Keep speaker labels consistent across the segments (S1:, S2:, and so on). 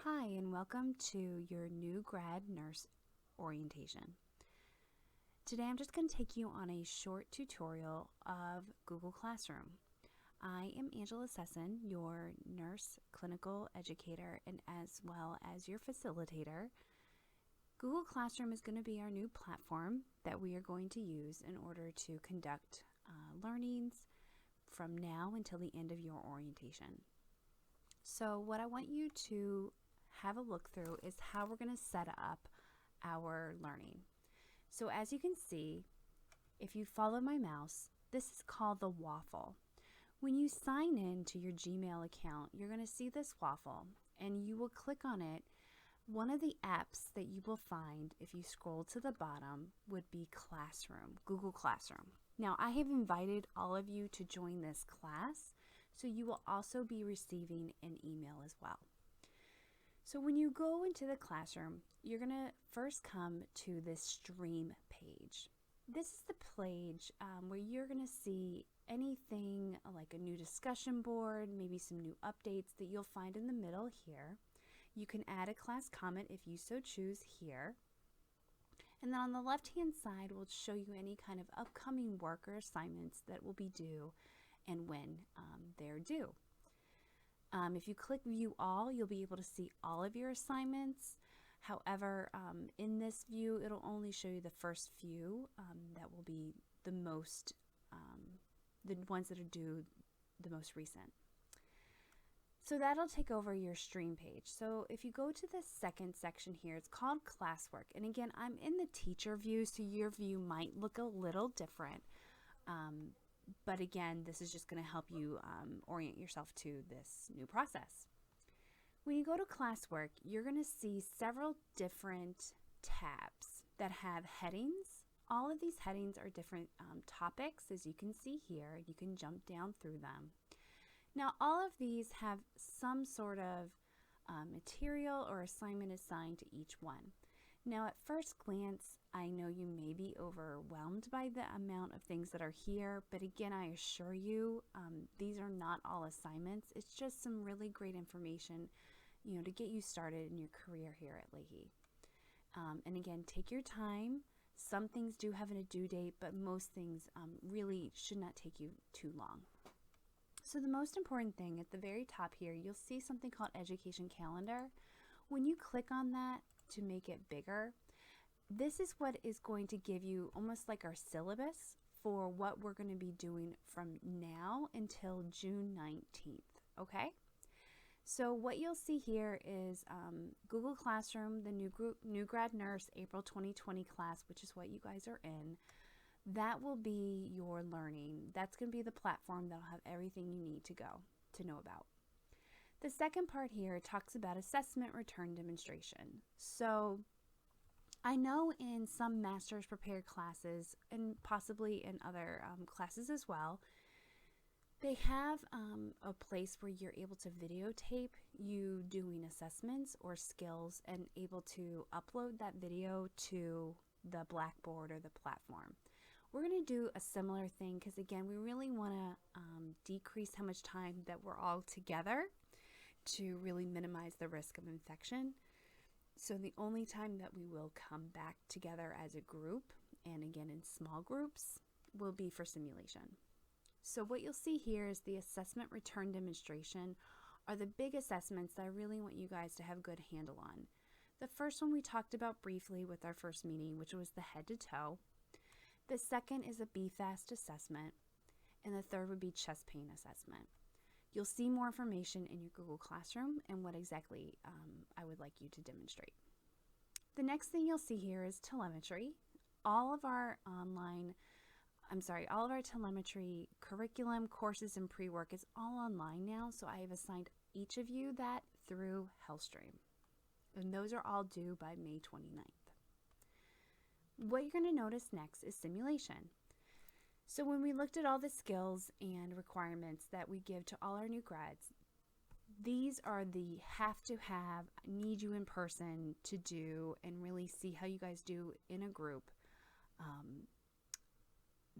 S1: Hi, and welcome to your new grad nurse orientation. Today I'm just going to take you on a short tutorial of Google Classroom. I am Angela Sesson, your nurse clinical educator and as well as your facilitator. Google Classroom is going to be our new platform that we are going to use in order to conduct learnings from now until the end of your orientation. So what I want you to have a look through is how we're going to set up our learning. So as you can see, if you follow my mouse, this is called the waffle. When you sign in to your Gmail account, you're going to see this waffle and you will click on it. One of the apps that you will find if you scroll to the bottom would be Classroom, Google Classroom. Now I have invited all of you to join this class, so you will also be receiving an email as well. So when you go into the classroom, you're going to first come to this stream page. This is the page where you're going to see anything like a new discussion board, maybe some new updates that you'll find in the middle here. You can add a class comment if you so choose here. And then on the left-hand side, we'll show you any kind of upcoming work or assignments that will be due and when they're due. If you click View All, you'll be able to see all of your assignments. However, in this view, it'll only show you the first few that will be the most, the ones that are due the most recent. So that'll take over your stream page. So if you go to the second section here, it's called Classwork. And again, I'm in the teacher view, so your view might look a little different. But again, this is just going to help you orient yourself to this new process. When you go to Classwork, you're going to see several different tabs that have headings. All of these headings are different topics, as you can see here. You can jump down through them. Now, all of these have some sort of material or assignment assigned to each one. Now, at first glance, I know you may be overwhelmed by the amount of things that are here, but again, I assure you, these are not all assignments. It's just some really great information, to get you started in your career here at Lahey. And again, take your time. Some things do have a due date, but most things really should not take you too long. So the most important thing at the very top here, you'll see something called Education Calendar. When you click on that to make it bigger, this is what is going to give you almost like our syllabus for what we're going to be doing from now until June 19th, okay? So what you'll see here is Google Classroom, the new grad nurse April 2020 class, which is what you guys are in. That will be your learning. That's going to be the platform that'll have everything you need to know about. The second part here talks about assessment return demonstration. So I know in some master's prepared classes and possibly in other classes as well, they have a place where you're able to videotape you doing assessments or skills and able to upload that video to the Blackboard or the platform. We're going to do a similar thing because again, we really want to decrease how much time that we're all together to really minimize the risk of infection. So the only time that we will come back together as a group, and again in small groups, will be for simulation. So what you'll see here is the assessment return demonstration are the big assessments that I really want you guys to have a good handle on. The first one we talked about briefly with our first meeting, which was the head to toe. The second is a BFAST assessment, and the third would be chest pain assessment. You'll see more information in your Google Classroom and what exactly I would like you to demonstrate. The next thing you'll see here is telemetry. All of our telemetry curriculum, courses, and pre-work is all online now, so I have assigned each of you that through HealthStream. And those are all due by May 29th. What you're going to notice next is simulation. So when we looked at all the skills and requirements that we give to all our new grads, these are the have to have, need you in person to do and really see how you guys do in a group,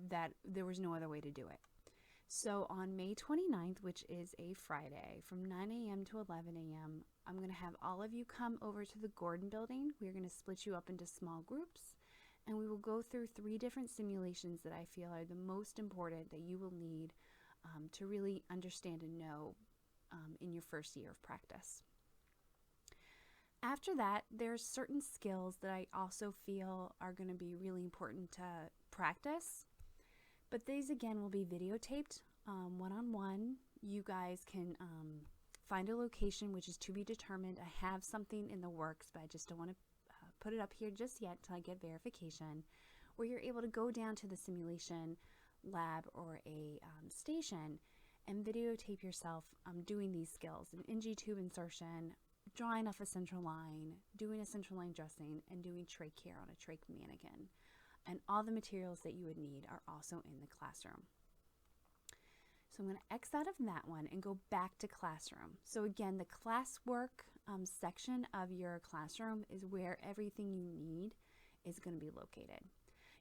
S1: that there was no other way to do it. So on May 29th, which is a Friday, from 9 a.m. to 11 a.m., I'm going to have all of you come over to the Gordon Building. We're going to split you up into small groups, and we will go through 3 different simulations that I feel are the most important that you will need to really understand and know in your first year of practice. After that, there's certain skills that I also feel are going to be really important to practice. But these, again, will be videotaped one-on-one. You guys can find a location, which is to be determined. I have something in the works, but I just don't want to put it up here just yet until I get verification, where you're able to go down to the simulation lab or a station and videotape yourself doing these skills: an NG tube insertion, drawing off a central line, doing a central line dressing, and doing trach care on a trach mannequin. And all the materials that you would need are also in the classroom. So I'm going to X out of that one and go back to classroom. So again, the classwork section of your classroom is where everything you need is going to be located.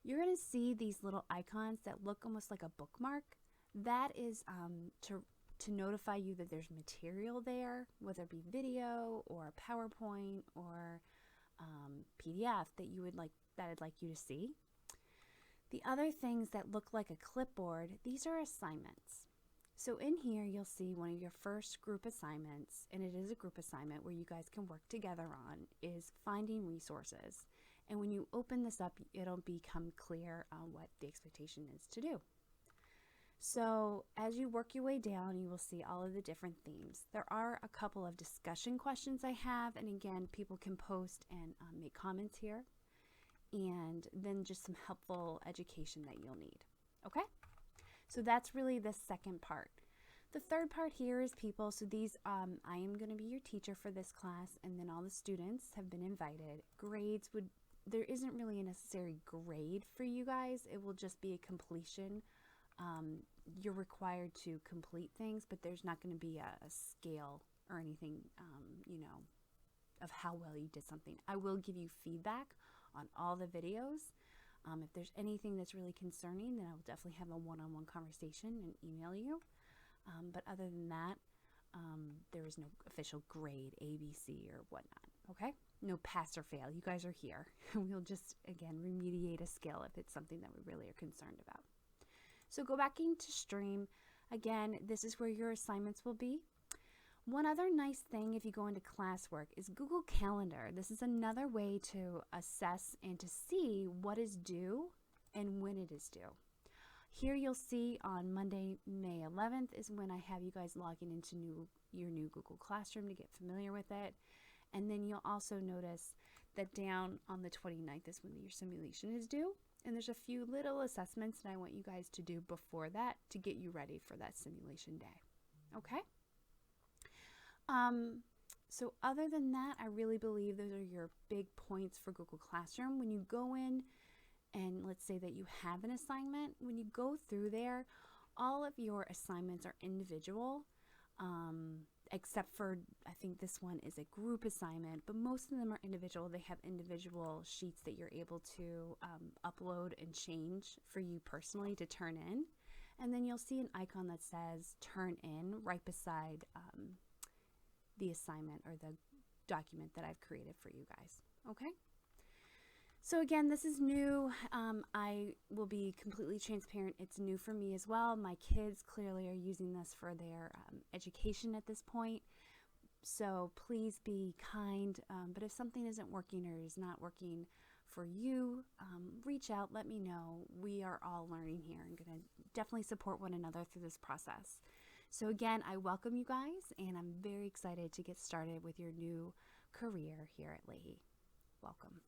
S1: You're going to see these little icons that look almost like a bookmark. That is to notify you that there's material there, whether it be video or PowerPoint or PDF that I'd like you to see. The other things that look like a clipboard, these are assignments. So in here, you'll see one of your first group assignments, and it is a group assignment where you guys can work together on, is finding resources. And when you open this up, it'll become clear on what the expectation is to do. So as you work your way down, you will see all of the different themes. There are a couple of discussion questions I have, and again, people can post and make comments here. And then just some helpful education that you'll need. Okay? So that's really the second part. The third part here is people. So these, I am going to be your teacher for this class, and then all the students have been invited. Grades there isn't really a necessary grade for you guys. It will just be a completion. You're required to complete things, but there's not going to be a scale or anything, of how well you did something. I will give you feedback on all the videos. If there's anything that's really concerning, then I will definitely have a one-on-one conversation and email you. But other than that, there is no official grade, A, B, C, or whatnot. Okay? No pass or fail. You guys are here. We'll just, again, remediate a skill if it's something that we really are concerned about. So go back into Stream. Again, this is where your assignments will be. One other nice thing if you go into classwork is Google Calendar. This is another way to assess and to see what is due and when it is due. Here you'll see on Monday, May 11th is when I have you guys logging into your new Google Classroom to get familiar with it. And then you'll also notice that down on the 29th is when your simulation is due. And there's a few little assessments that I want you guys to do before that to get you ready for that simulation day. Okay? So other than that, I really believe those are your big points for Google Classroom. When you go in and let's say that you have an assignment, when you go through there, all of your assignments are individual, except for, I think this one is a group assignment, but most of them are individual. They have individual sheets that you're able to upload and change for you personally to turn in. And then you'll see an icon that says turn in right beside the assignment or the document that I've created for you guys. Okay? So again, this is new. I will be completely transparent. It's new for me as well. My kids clearly are using this for their education at this point. So please be kind. But if something isn't working or is not working for you, reach out, let me know. We are all learning here and going to definitely support one another through this process. So again, I welcome you guys, and I'm very excited to get started with your new career here at Lahey. Welcome.